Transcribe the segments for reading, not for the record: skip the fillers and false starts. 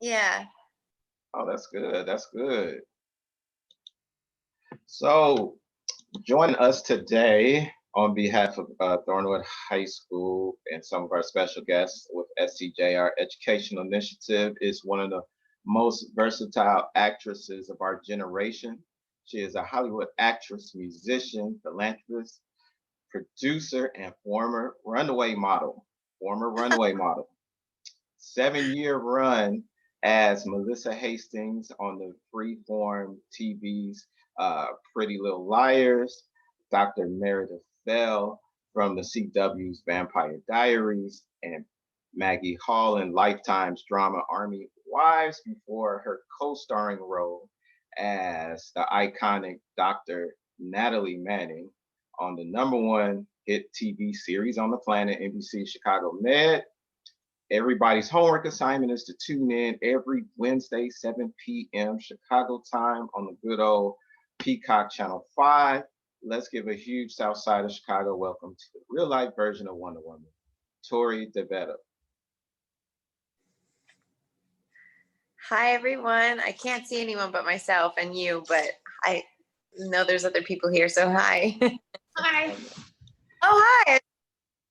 Yeah. Oh, that's good. That's good. So, join us today on behalf of Thornwood High School and some of our special guests with Scjr Educational Initiative is one of the most versatile actresses of our generation. She is a Hollywood actress, musician, philanthropist, producer, and Former runway model. 7-year run as Melissa Hastings on the Freeform TV's Pretty Little Liars, Dr. Meredith Bell from the CW's Vampire Diaries, and Maggie Hall in Lifetime's drama Army Wives before her co-starring role as the iconic Dr. Natalie Manning on the #1 hit TV series on the planet, NBC Chicago Med. Everybody's homework assignment is to tune in every Wednesday, 7 p.m. Chicago time on the good old Peacock Channel 5. Let's give a huge South Side of Chicago welcome to the real life version of Wonder Woman, Torrey Devitto. Hi, everyone. I can't see anyone but myself and you, but I know there's other people here, so hi. Hi. Oh, hi.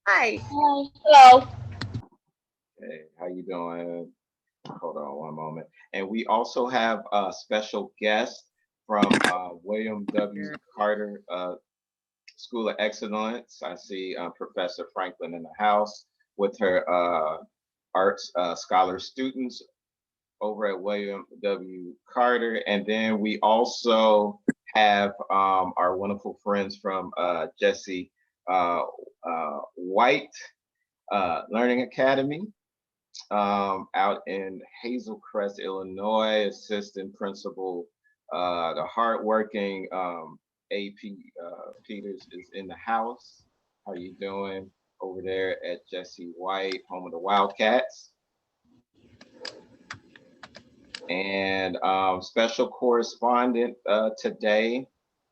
Hi. Hello. Hey, how you doing? Hold on one moment. And we also have a special guest from William W. Carter School of Excellence. I see Professor Franklin in the house with her arts scholar students over at William W. Carter. And then we also have our wonderful friends from Jesse White Learning Academy out in Hazel Crest, Illinois, assistant principal. The hardworking A.P. Peters is in the house. How you doing over there at Jesse White, home of the Wildcats? And special correspondent today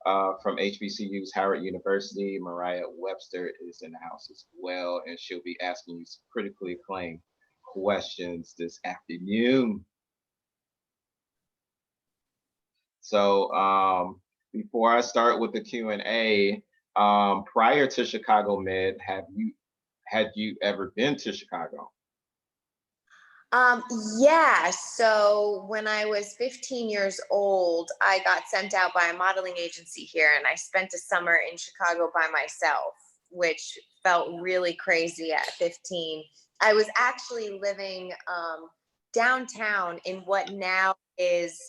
from HBCU's Howard University, Mariah Webster is in the house as well, and she'll be asking you some critically acclaimed questions this afternoon. So before I start with the Q&A, prior to Chicago Med, had you ever been to Chicago? Yeah, so when I was 15 years old, I got sent out by a modeling agency here, and I spent a summer in Chicago by myself, which felt really crazy at 15. I was actually living downtown in what now is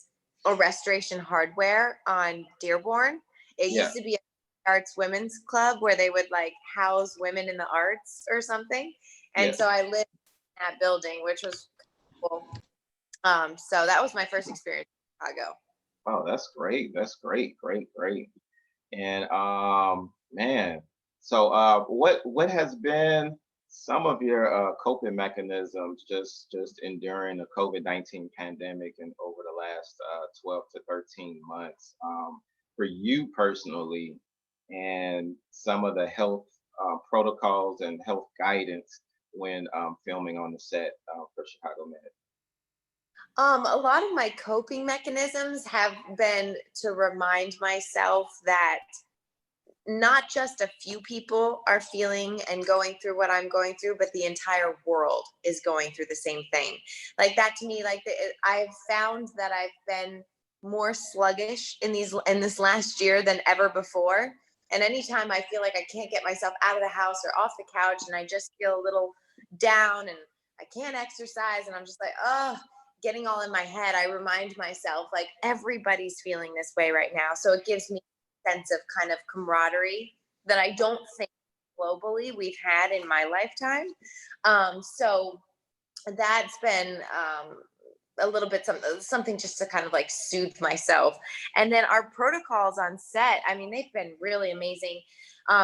a Restoration Hardware on Dearborn. It used to be a arts women's club where they would like house women in the arts or something. And so I lived in that building, which was cool. So that was my first experience in Chicago. Oh, that's great. That's great. Great. And man, so what has been some of your coping mechanisms just enduring the COVID-19 pandemic and over the last 12 to 13 months for you personally, and some of the health protocols and health guidance when filming on the set for Chicago Med? A lot of my coping mechanisms have been to remind myself that not just a few people are feeling and going through what I'm going through, but the entire world is going through the same thing. Like that to me, I've found that I've been more sluggish in this last year than ever before. And anytime I feel like I can't get myself out of the house or off the couch and I just feel a little down and I can't exercise and I'm just like, oh, getting all in my head, I remind myself like everybody's feeling this way right now. So it gives me sense of kind of camaraderie that I don't think globally we've had in my lifetime. So that's been a little bit something just to kind of like soothe myself. And then our protocols on set, I mean, they've been really amazing.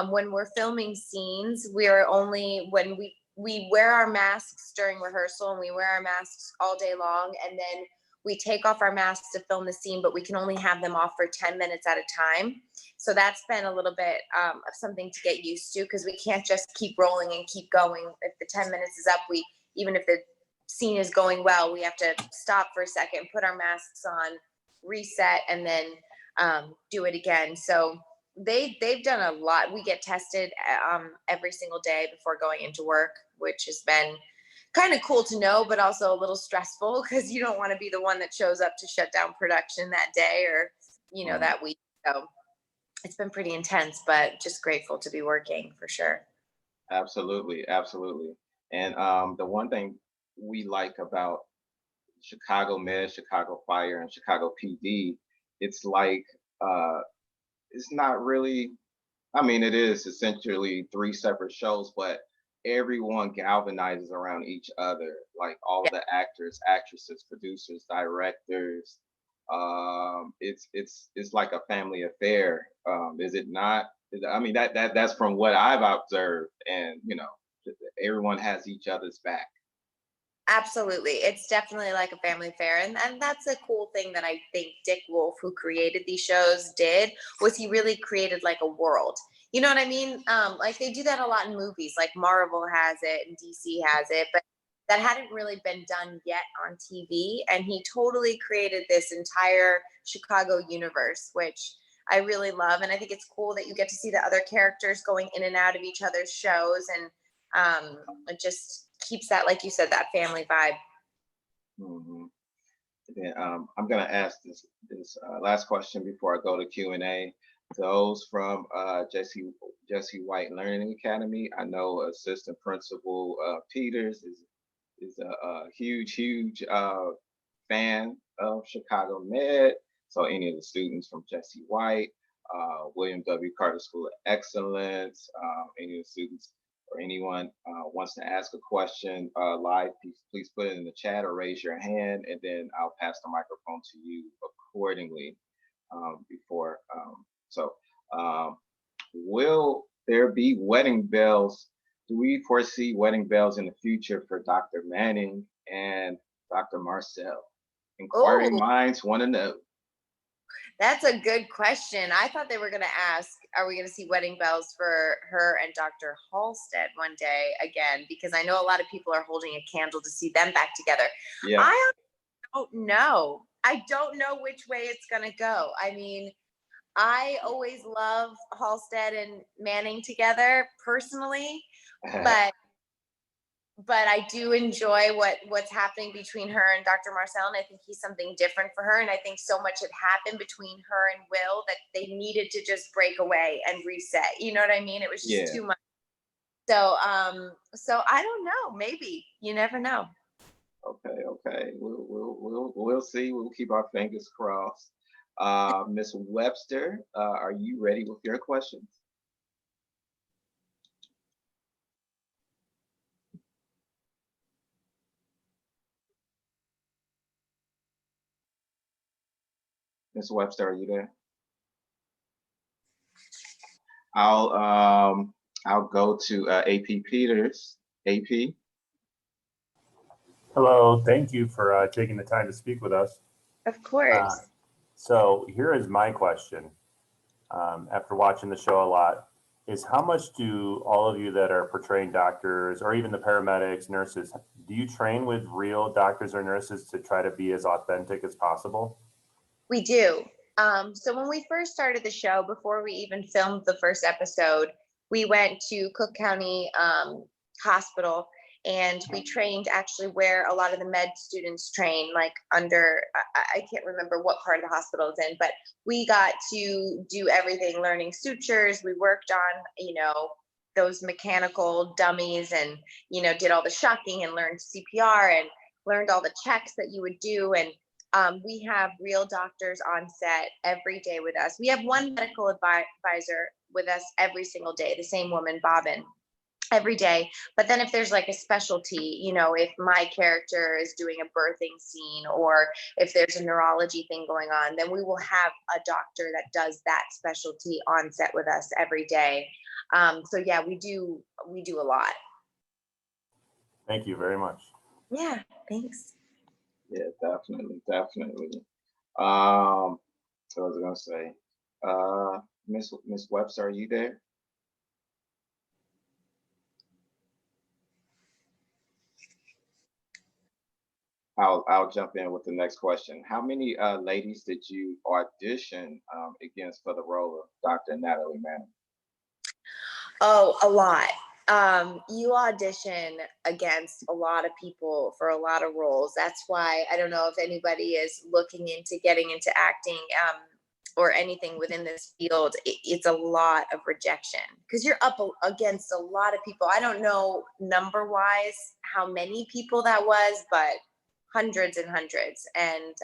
When we're filming scenes, when we wear our masks during rehearsal and we wear our masks all day long, and then we take off our masks to film the scene, but we can only have them off for 10 minutes at a time. So that's been a little bit of something to get used to, because we can't just keep rolling and keep going. If the 10 minutes is up, even if the scene is going well, we have to stop for a second, put our masks on, reset, and then do it again. So they've done a lot. We get tested every single day before going into work, which has been kind of cool to know, but also a little stressful because you don't want to be the one that shows up to shut down production that day or that week. So it's been pretty intense, but just grateful to be working for sure. Absolutely, absolutely. And the one thing we like about Chicago Med, Chicago Fire, and Chicago PD, it's like it's not really. I mean, it is essentially three separate shows, but everyone galvanizes around each other. Like all of Yeah, the actors, actresses, producers, directors. It's like a family affair. Is it not? I mean, that's from what I've observed, and everyone has each other's back. absolutely. It's definitely like a family affair. And that's a cool thing that I think Dick Wolf, who created these shows, did, was he really created like a world. You know what I mean? Like they do that a lot in movies, like Marvel has it and DC has it, but that hadn't really been done yet on TV. And he totally created this entire Chicago universe, which I really love. And I think it's cool that you get to see the other characters going in and out of each other's shows. And it just keeps that, like you said, that family vibe. hmm Then I'm gonna ask this last question before I go to Q&A. Those from Jesse White Learning Academy. I know Assistant Principal Peters is a huge fan of Chicago Med. So any of the students from Jesse White, William W. Carter School of Excellence, any of the students or anyone wants to ask a question live, please put it in the chat or raise your hand, and then I'll pass the microphone to you accordingly. Before, so will there be wedding bells? Do we foresee wedding bells in the future for Dr. Manning and Dr. Marcel? Inquiring Oh, minds want to know. that's a good question. I thought they were going to ask, are we going to see wedding bells for her and Dr. Halstead one day again? Because I know a lot of people are holding a candle to see them back together. Yeah, I don't know. I don't know which way it's going to go. I mean, I always love Halstead and Manning together personally, but I do enjoy what's happening between her and Dr. Marcel, and I think he's something different for her. And I think so much had happened between her and Will that they needed to just break away and reset. You know what I mean? It was just yeah. too much. So so I don't know. Maybe you never know. Okay. We'll see. We'll keep our fingers crossed. Miss Webster, are you ready with your questions? Miss Webster, are you there? I'll I'll go to AP Peters. AP. Hello, thank you for taking the time to speak with us. Of course. So here is my question. After watching the show a lot, is how much do all of you that are portraying doctors or even the paramedics, nurses, do you train with real doctors or nurses to try to be as authentic as possible? We do. So when we first started the show, before we even filmed the first episode, we went to Cook County Hospital and we trained actually where a lot of the med students train, like under, I can't remember what part of the hospital it's in, but we got to do everything, learning sutures. We worked on, those mechanical dummies and, did all the shocking and learned CPR and learned all the checks that you would do. And we have real doctors on set every day with us. We have one medical advisor with us every single day, the same woman, Bobbin, every day. But then if there's like a specialty, if my character is doing a birthing scene or if there's a neurology thing going on, then we will have a doctor that does that specialty on set with us every day. So yeah, we do a lot. Thank you very much. Yeah, thanks. Yeah, definitely. So I was gonna say, Miss Webster, are you there? I'll jump in with the next question. How many ladies did you audition against for the role of Dr. Natalie Manning? Oh, a lot. You audition against a lot of people for a lot of roles. That's why I don't know if anybody is looking into getting into acting or anything within this field. It's a lot of rejection because you're up against a lot of people. I don't know number wise how many people that was, but hundreds and hundreds. And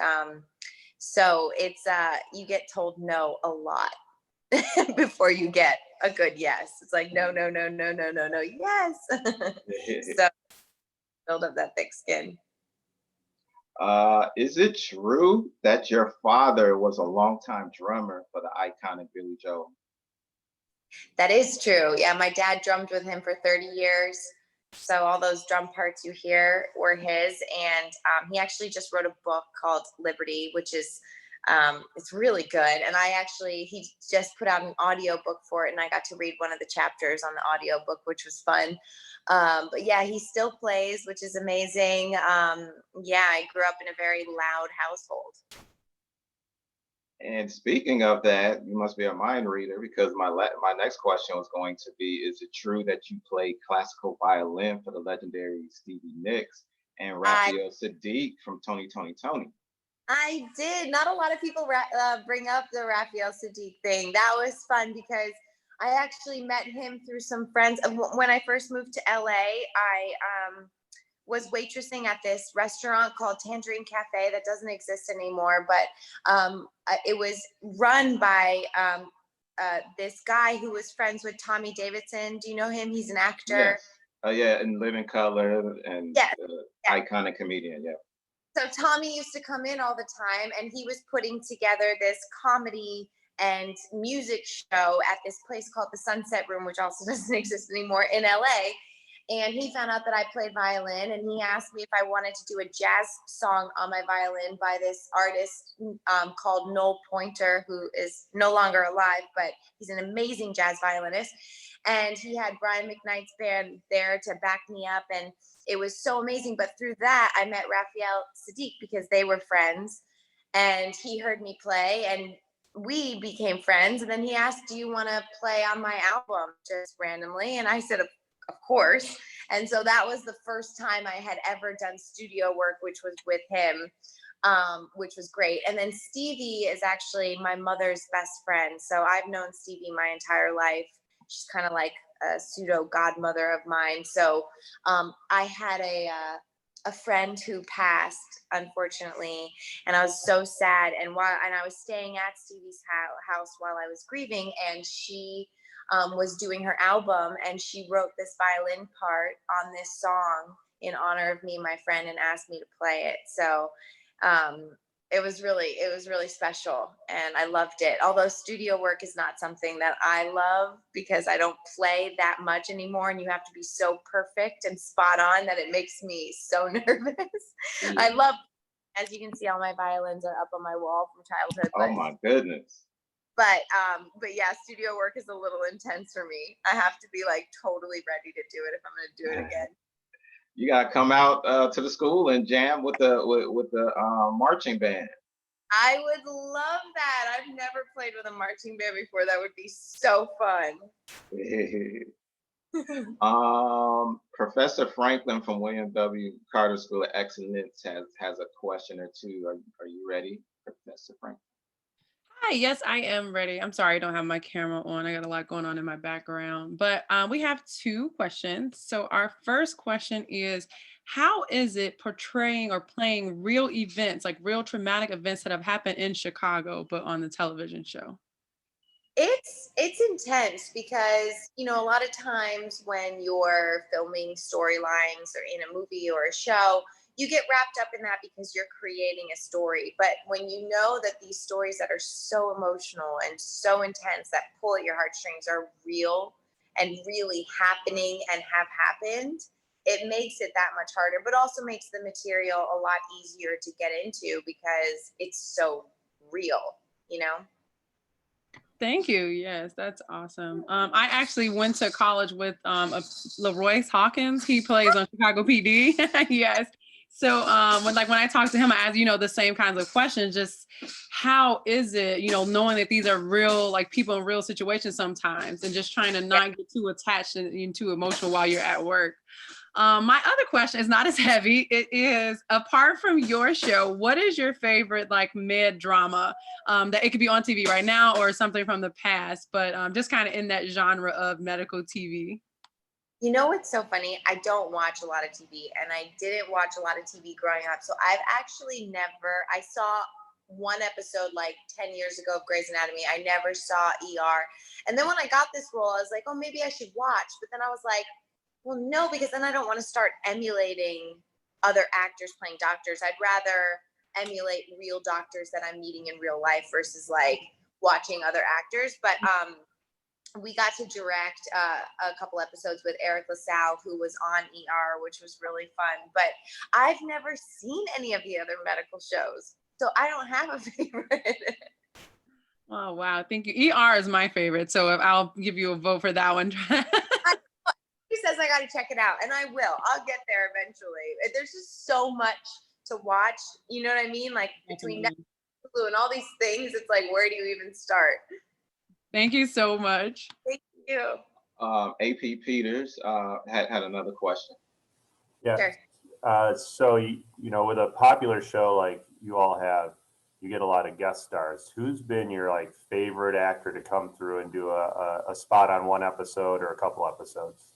so it's you get told no a lot before you get a good yes. It's like no, no, no, no, no, no, no, yes. So build up that thick skin. Is it true that your father was a longtime drummer for the iconic Billy Joel? That is true. Yeah, my dad drummed with him for 30 years. So all those drum parts you hear were his. And he actually just wrote a book called Liberty, which is it's really good. And he just put out an audio book for it, and I got to read one of the chapters on the audio book, which was fun. But yeah, he still plays, which is amazing. Yeah, I grew up in a very loud household. And speaking of that, you must be a mind reader because my next question was going to be: is it true that you played classical violin for the legendary Stevie Nicks and Raphael Sadiq from Tony, Tony, Tony? I did. Not a lot of people bring up the Raphael Sadiq thing. That was fun because I actually met him through some friends. When I first moved to LA, I was waitressing at this restaurant called Tangerine Cafe that doesn't exist anymore, but it was run by this guy who was friends with Tommy Davidson. Do you know him? He's an actor. Yes. Yeah, in Living Color and yes. Iconic comedian. Yeah. So Tommy used to come in all the time, and he was putting together this comedy and music show at this place called the Sunset Room, which also doesn't exist anymore in LA. And he found out that I played violin, and he asked me if I wanted to do a jazz song on my violin by this artist called Noel Pointer, who is no longer alive, but he's an amazing jazz violinist. And he had Brian McKnight's band there to back me up, and it was so amazing. But through that, I met Raphael Sadiq because they were friends, and he heard me play, and we became friends. And then he asked, "Do you want to play on my album?" just randomly, and I said, of course. And so that was the first time I had ever done studio work, which was with him, which was great. And then Stevie is actually my mother's best friend. So I've known Stevie my entire life. She's kind of like a pseudo godmother of mine. So I had a friend who passed, unfortunately, and I was so sad. And I was staying at Stevie's house while I was grieving, and she was doing her album, and she wrote this violin part on this song in honor of me, my friend, and asked me to play it. So it was really special, and I loved it. Although studio work is not something that I love because I don't play that much anymore, and you have to be so perfect and spot on that it makes me so nervous. I love, as you can see, all my violins are up on my wall from childhood. Oh my goodness. But yeah, studio work is a little intense for me. I have to be like totally ready to do it if I'm going to do it again. You gotta come out to the school and jam with the marching band. I would love that. I've never played with a marching band before. That would be so fun. Professor Franklin from William W. Carter School of Excellence has a question or two. Are you ready, Professor Franklin? Hi, yes, I am ready. I'm sorry I don't have my camera on. I got a lot going on in my background, but we have two questions. So our first question is, how is it portraying or playing real events, like real traumatic events that have happened in Chicago, but on the television show? It's intense because, you know, a lot of times when you're filming storylines or in a movie or a show, you get wrapped up in that because you're creating a story. But when you know that these stories that are so emotional and so intense that pull at your heartstrings are real and really happening and have happened, it makes it that much harder, but also makes the material a lot easier to get into because it's so real, you know? Thank you. Yes, that's awesome. I actually went to college with Leroy Hawkins. He plays on Chicago PD. Yes. So when I talk to him, I ask, the same kinds of questions, just how is it, knowing that these are real, like people in real situations sometimes, and just trying to not get too attached and too emotional while you're at work. My other question is not as heavy. It is, apart from your show, what is your favorite like med drama that it could be on TV right now or something from the past, but just kind of in that genre of medical TV? You know what's so funny? I don't watch a lot of TV, and I didn't watch a lot of TV growing up. So I saw one episode like 10 years ago of Grey's Anatomy. I never saw ER. And then when I got this role, I was like, oh, maybe I should watch. But then I was like, well, no, because then I don't want to start emulating other actors playing doctors. I'd rather emulate real doctors that I'm meeting in real life versus like watching other actors. But we got to direct a couple episodes with Eric LaSalle, who was on ER, which was really fun. But I've never seen any of the other medical shows, so I don't have a favorite. Oh, wow. Thank you. ER is my favorite, so I'll give you a vote for that one. He says I got to check it out, and I will. I'll get there eventually. There's just so much to watch. You know what I mean? Like between Netflix, Hulu, and all these things, it's like, where do you even start? Thank you so much. Thank you. AP Peters had another question. Yeah. Sure. So, with a popular show like you all have, you get a lot of guest stars. Who's been your like favorite actor to come through and do a spot on one episode or a couple episodes?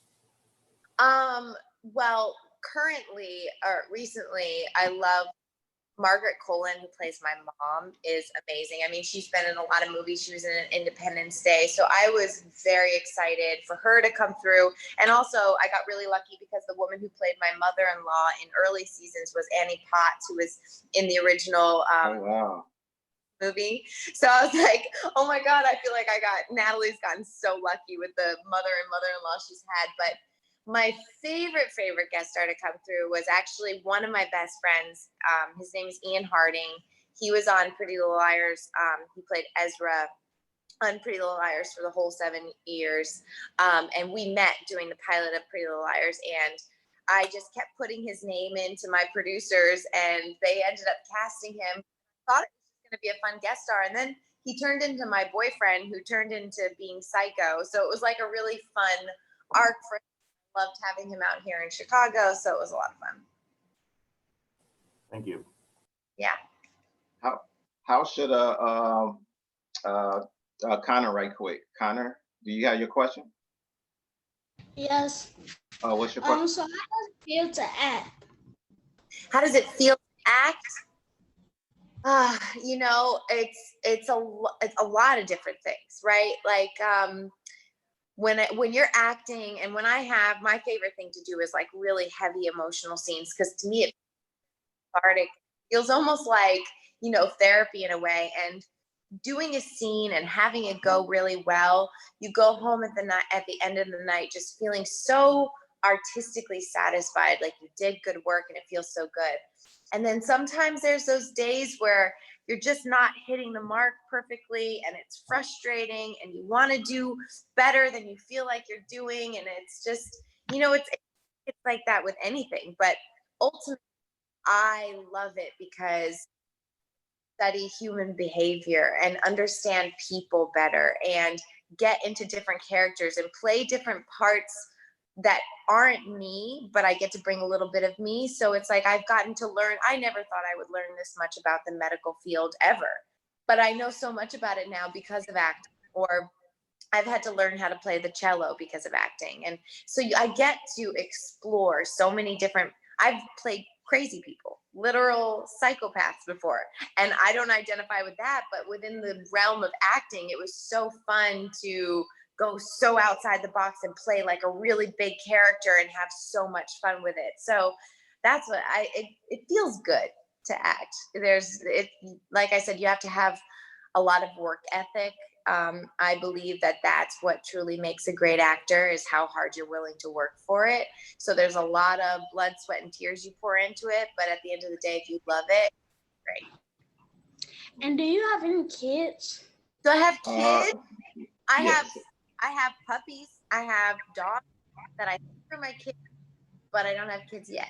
Well, currently or recently, I love Margaret Colin, who plays my mom, is amazing. I mean, she's been in a lot of movies. She was in Independence Day. So I was very excited for her to come through. And also, I got really lucky because the woman who played my mother-in-law in early seasons was Annie Potts, who was in the original movie. So I was like, oh my God, I feel like Natalie's gotten so lucky with the mother and mother-in-law she's had. But my favorite guest star to come through was actually one of my best friends. His name is Ian Harding. He was on Pretty Little Liars. He played Ezra on Pretty Little Liars for the whole 7 years. And we met doing the pilot of Pretty Little Liars. And I just kept putting his name into my producers, and they ended up casting him. Thought it was going to be a fun guest star. And then he turned into my boyfriend, who turned into being Psycho. So it was like a really fun arc for him. Loved having him out here in Chicago, so it was a lot of fun. Thank you. Yeah. How should Connor right quick? Connor, do you have your question? Yes. What's your question? So how does it feel to act? How does it feel to act? It's a lot of different things, right? Like when you're acting, and when my favorite thing to do is like really heavy emotional scenes, because to me it's cathartic. It feels almost like therapy in a way. And doing a scene and having it go really well, you go home at the end of the night just feeling so artistically satisfied, like you did good work and it feels so good. And then sometimes there's those days where you're just not hitting the mark perfectly, and it's frustrating, and you want to do better than you feel like you're doing. And it's just, it's like that with anything. But ultimately, I love it because I study human behavior and understand people better and get into different characters and play different parts that aren't me, but I get to bring a little bit of me. So it's like I've gotten to learn. I never thought I would learn this much about the medical field ever, but I know so much about it now because of acting, or I've had to learn how to play the cello because of acting. And so I get to explore so many different, I've played crazy people, literal psychopaths before, and I don't identify with that, but within the realm of acting, it was so fun to go so outside the box and play like a really big character and have so much fun with it. So that's what it feels good to act. Like I said, you have to have a lot of work ethic. I believe that that's what truly makes a great actor, is how hard you're willing to work for it. So there's a lot of blood, sweat, and tears you pour into it. But at the end of the day, if you love it, great. And do you have any kids? Do I have kids? Yes. I have puppies. I have dogs that I think are my kids, but I don't have kids yet.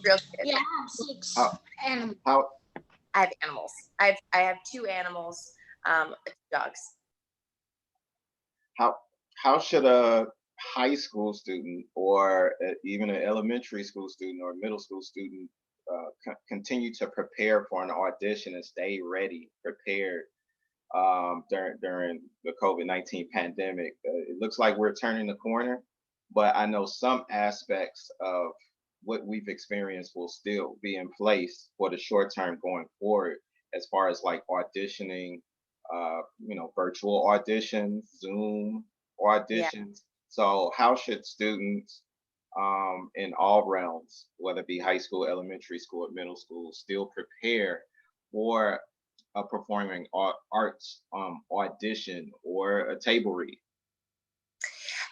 real good. Yeah, I have 6 How animals. how I have animals. I have 2 animals, 2 dogs. how how should a high school student or even an elementary school student or middle school student continue to prepare for an audition and stay ready, prepared during the COVID-19 pandemic? It looks like we're turning the corner, but I know some aspects of what we've experienced will still be in place for the short term going forward, as far as like auditioning, virtual auditions, Zoom Yeah. auditions. So, how should students in all realms, whether it be high school, elementary school, or middle school, still prepare for a performing arts audition or a table read?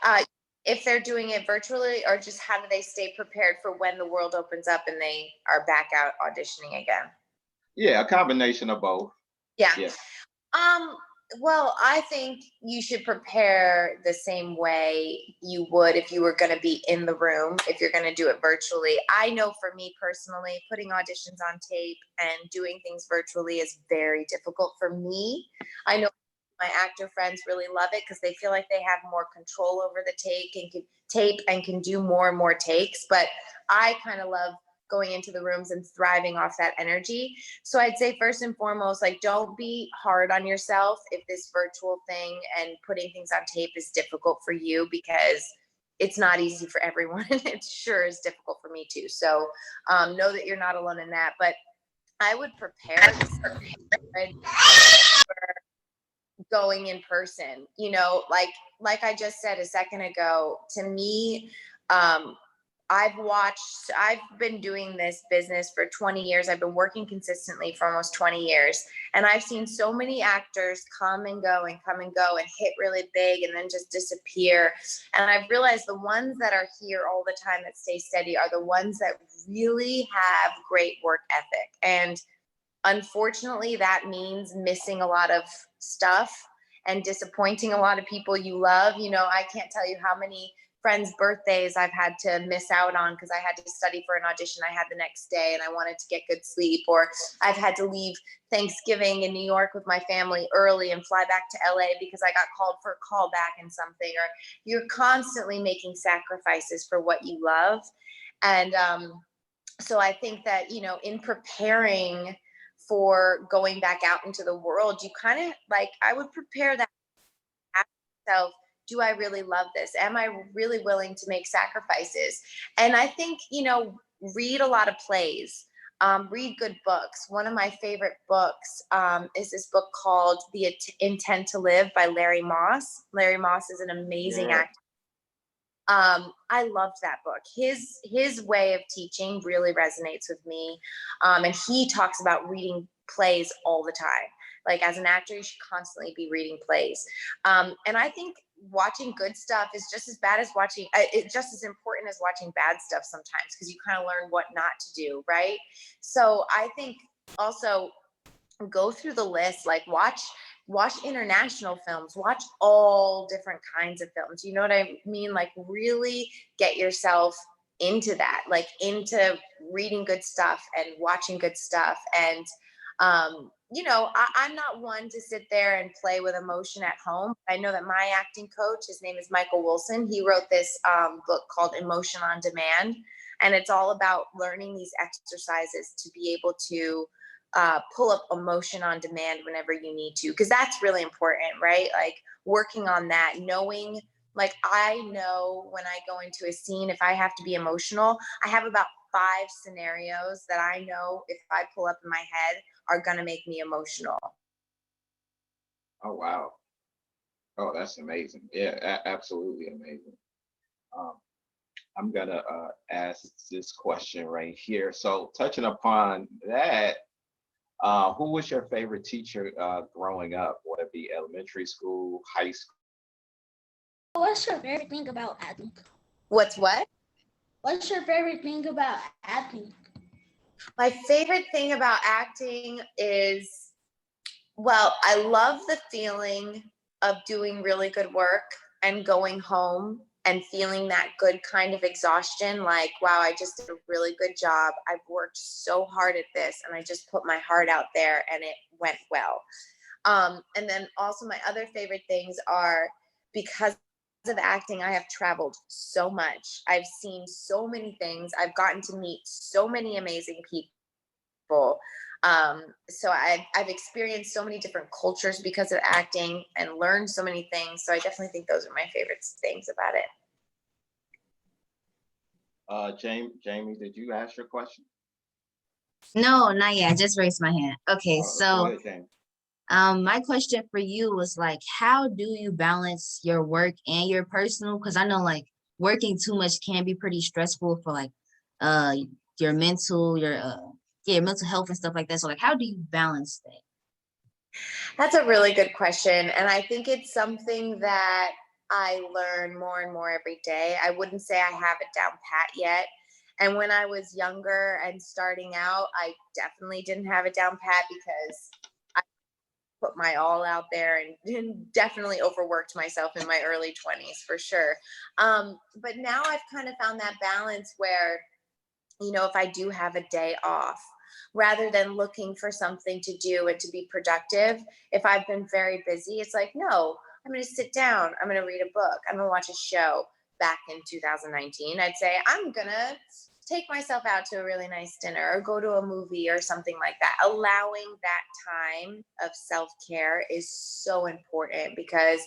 Uh, if they're doing it virtually, or just how do they stay prepared for when the world opens up and they are back out auditioning again? Yeah, a combination of both. Yeah. Yeah. Um, well, I think you should prepare the same way you would if you were going to be in the room, if you're going to do it virtually. I know for me personally, putting auditions on tape and doing things virtually is very difficult for me. I know my actor friends really love it because they feel like they have more control over the tape and can do more and more takes. But I kind of love going into the rooms and thriving off that energy. So I'd say first and foremost, like, don't be hard on yourself if this virtual thing and putting things on tape is difficult for you, because it's not easy for everyone. It sure is difficult for me too. So know that you're not alone in that. But I would prepare going in person, like I just said a second ago. To me, I've been doing this business for 20 years. I've been working consistently for almost 20 years. And I've seen so many actors come and go and come and go and hit really big and then just disappear. And I've realized the ones that are here all the time that stay steady are the ones that really have great work ethic. And unfortunately, that means missing a lot of stuff and disappointing a lot of people you love. I can't tell you how many friends' birthdays I've had to miss out on because I had to study for an audition I had the next day and I wanted to get good sleep, or I've had to leave Thanksgiving in New York with my family early and fly back to LA because I got called for a callback in something. Or you're constantly making sacrifices for what you love. And so I think that, in preparing for going back out into the world, you kind of like, I would prepare that, ask yourself, do I really love this? Am I really willing to make sacrifices? And I think, read a lot of plays, read good books. One of my favorite books is this book called The Intent to Live by Larry Moss. Larry Moss is an amazing Yeah. actor. I loved that book. His way of teaching really resonates with me. And he talks about reading plays all the time. Like, as an actor, you should constantly be reading plays. And I think watching good stuff is just as bad as watching, it's just as important as watching bad stuff sometimes, because you kind of learn what not to do, right? So I think also go through the list, like watch international films, watch all different kinds of films. You know what I mean? Like, really get yourself into that, like into reading good stuff and watching good stuff. And I'm not one to sit there and play with emotion at home. I know that my acting coach, his name is Michael Wilson, he wrote this book called Emotion on Demand, and it's all about learning these exercises to be able to pull up emotion on demand whenever you need to, because that's really important, right? Like, working on that, knowing, like, I know when I go into a scene, if I have to be emotional, I have about 5 scenarios that I know if I pull up in my head are going to make me emotional. Oh wow. Oh, that's amazing. Yeah, absolutely amazing. Um, I'm gonna ask this question right here. So, touching upon that, who was your favorite teacher growing up? Would it be elementary school, high school? What's your favorite thing about acting? What's what? What's your favorite thing about acting? My favorite thing about acting is, well, I love the feeling of doing really good work and going home and feeling that good kind of exhaustion, like, wow, I just did a really good job. I've worked so hard at this and I just put my heart out there and it went well. And then also my other favorite things are, because of acting, I have traveled so much. I've seen so many things. I've gotten to meet so many amazing people. So I've experienced so many different cultures because of acting and learned so many things. So I definitely think those are my favorite things about it. Jamie, did you ask your question? No, not yet. I just raised my hand. Okay, Go so ahead, Jamie. my question for you was like, how do you balance your work and your personal? Because I know like working too much can be pretty stressful for like uh your mental, your mental health and stuff like that. So like, how do you balance that? That's a really good question. And I think it's something that I learn more and more every day. I wouldn't say I have it down pat yet. And when I was younger and starting out, I definitely didn't have it down pat because I put my all out there and definitely overworked myself in my early 20s for sure. But now I've kind of found that balance where, you know, if I do have a day off, rather than looking for something to do and to be productive, if I've been very busy, it's like, no, I'm going to sit down. I'm going to read a book. I'm going to watch a show. Back in 2019, I'd say I'm going to take myself out to a really nice dinner or go to a movie or something like that. Allowing that time of self-care is so important because,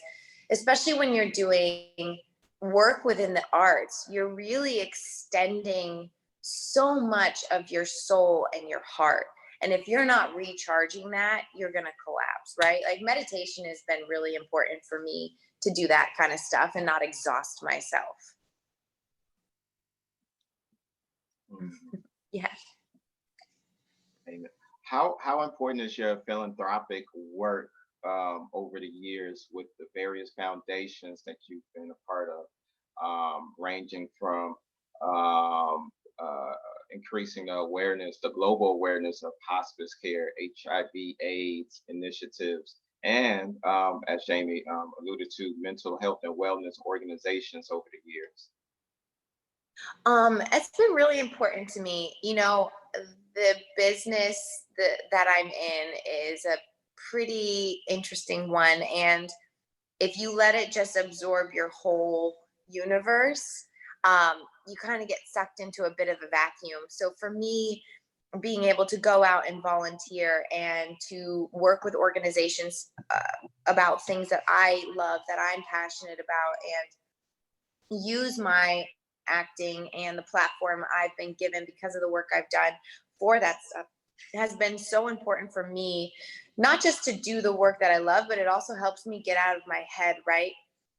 especially when you're doing work within the arts, you're really extending so much of your soul and your heart. And if you're not recharging that, you're going to collapse, right? Like meditation has been really important for me to do that kind of stuff and not exhaust myself. Yeah. Amen. How important is your philanthropic work over the years with the various foundations that you've been a part of, ranging from increasing the awareness, the global awareness of hospice care, HIV/AIDS initiatives, and as Jamie alluded to, mental health and wellness organizations over the years? It's been really important to me. You know, the business that I'm in is a pretty interesting one. And if you let it just absorb your whole universe, you kind of get sucked into a bit of a vacuum. So for me, being able to go out and volunteer and to work with organizations about things that I love, that I'm passionate about, and use my acting and the platform I've been given because of the work I've done for that stuff has been so important for me, not just to do the work that I love, but it also helps me get out of my head, right?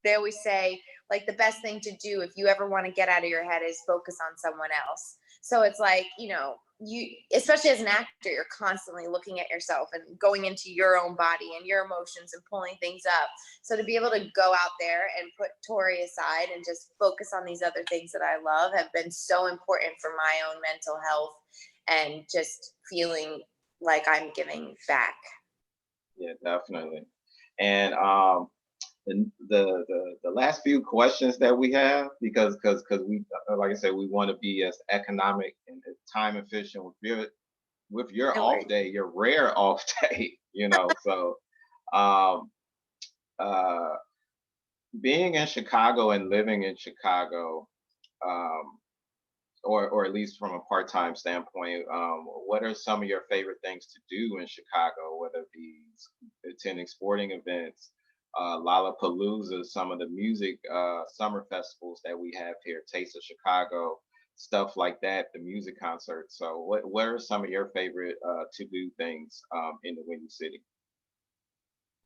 They always say, like, the best thing to do if you ever want to get out of your head is focus on someone else. So it's like, you know, you, especially as an actor, you're constantly looking at yourself and going into your own body and your emotions and pulling things up. So to be able to go out there and put Torrey aside and just focus on these other things that I love have been so important for my own mental health and just feeling like I'm giving back. Yeah, definitely. And the last few questions that we have, because we, like I said, we want to be as economic and as time efficient with your No off worries. day, your rare off day, you know. So um uh being in Chicago and living in Chicago, um or at least from a part-time standpoint, what are some of your favorite things to do in Chicago, whether it be attending sporting events, Lollapalooza, some of the music summer festivals that we have here, Taste of Chicago, stuff like that, the music concerts. So what are some of your favorite to-do things in the Windy City?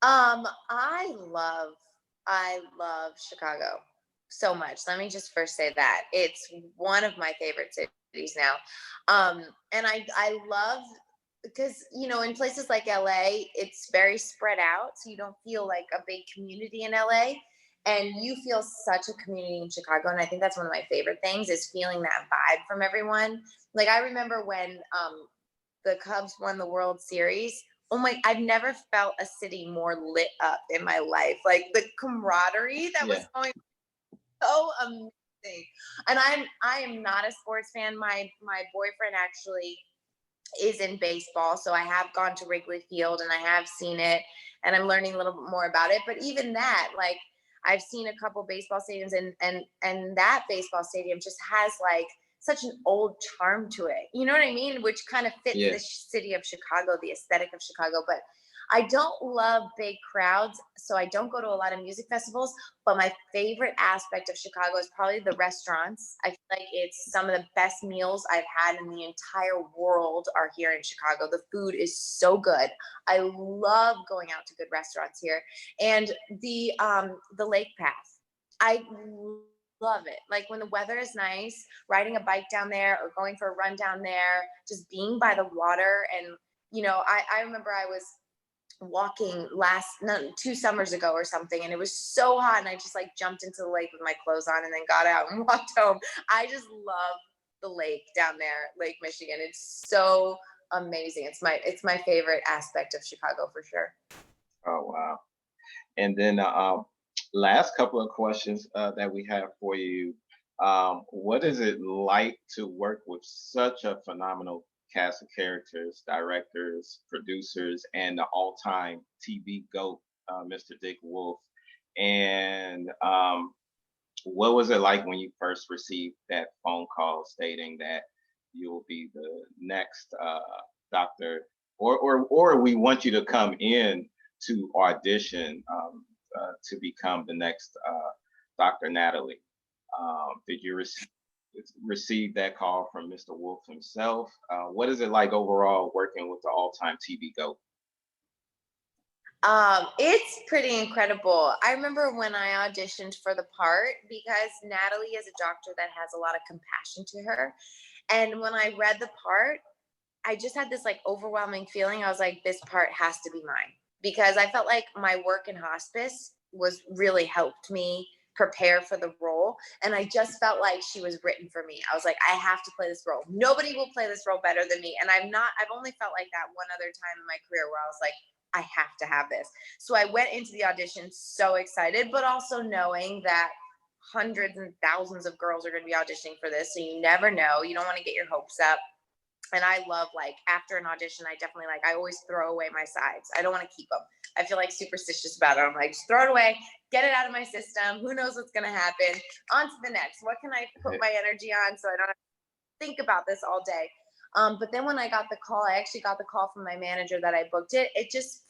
I love Chicago so much. Let me just first say that it's one of my favorite cities now. And I love, because, you know, in places like LA, it's very spread out, so you don't feel like a big community in LA, and you feel such a community in Chicago. And I think that's one of my favorite things, is feeling that vibe from everyone. Like, I remember when the Cubs won the World Series. Oh my, I've never felt a city more lit up in my life. Like the camaraderie that was Yeah. going so amazing. And I am not a sports fan. My boyfriend actually is in baseball, so I have gone to Wrigley Field and I have seen it, and I'm learning a little bit more about it. But even that, like, I've seen a couple baseball stadiums, and that baseball stadium just has like such an old charm to it. You know what I mean? Which kind of fits Yeah. the city of Chicago, the aesthetic of Chicago. But I don't love big crowds, so I don't go to a lot of music festivals. But my favorite aspect of Chicago is probably the restaurants. I feel like it's some of the best meals I've had in the entire world are here in Chicago. The food is so good. I love going out to good restaurants here, and the lake path. I love it. Like when the weather is nice, riding a bike down there or going for a run down there, just being by the water. And I remember I was walking no, 2 summers ago or something, and it was so hot, and I just like jumped into the lake with my clothes on and then got out and walked home. I just love the lake down there, Lake Michigan. It's so amazing. It's my favorite aspect of Chicago for sure. Oh, wow. And then last couple of questions that we have for you. What is it like to work with such a phenomenal cast of characters, directors, producers, and the all-time TV GOAT, Mr. Dick Wolf? And what was it like when you first received that phone call stating that you will be the next doctor, or we want you to come in to audition to become the next Dr. Natalie? Did you receive that call from Mr. Wolf himself? What is it like overall working with the all-time TV GOAT? It's pretty incredible. I remember when I auditioned for the part, because Natalie is a doctor that has a lot of compassion to her. And when I read the part, I just had this like overwhelming feeling. I was like, this part has to be mine, because I felt like my work in hospice was really helped me prepare for the role. And I just felt like she was written for me. I was like, I have to play this role. Nobody will play this role better than me. And I've only felt like that one other time in my career where I was like, I have to have this. So I went into the audition so excited, but also knowing that hundreds and thousands of girls are going to be auditioning for this. So you never know. You don't want to get your hopes up. And I love, like, after an audition, I always throw away my sides. I don't want to keep them. I feel like superstitious about it. I'm like, just throw it away, get it out of my system. Who knows what's going to happen? On to the next. What can I put my energy on so I don't have to think about this all day? But then when I got the call, I actually got the call from my manager that I booked it. It just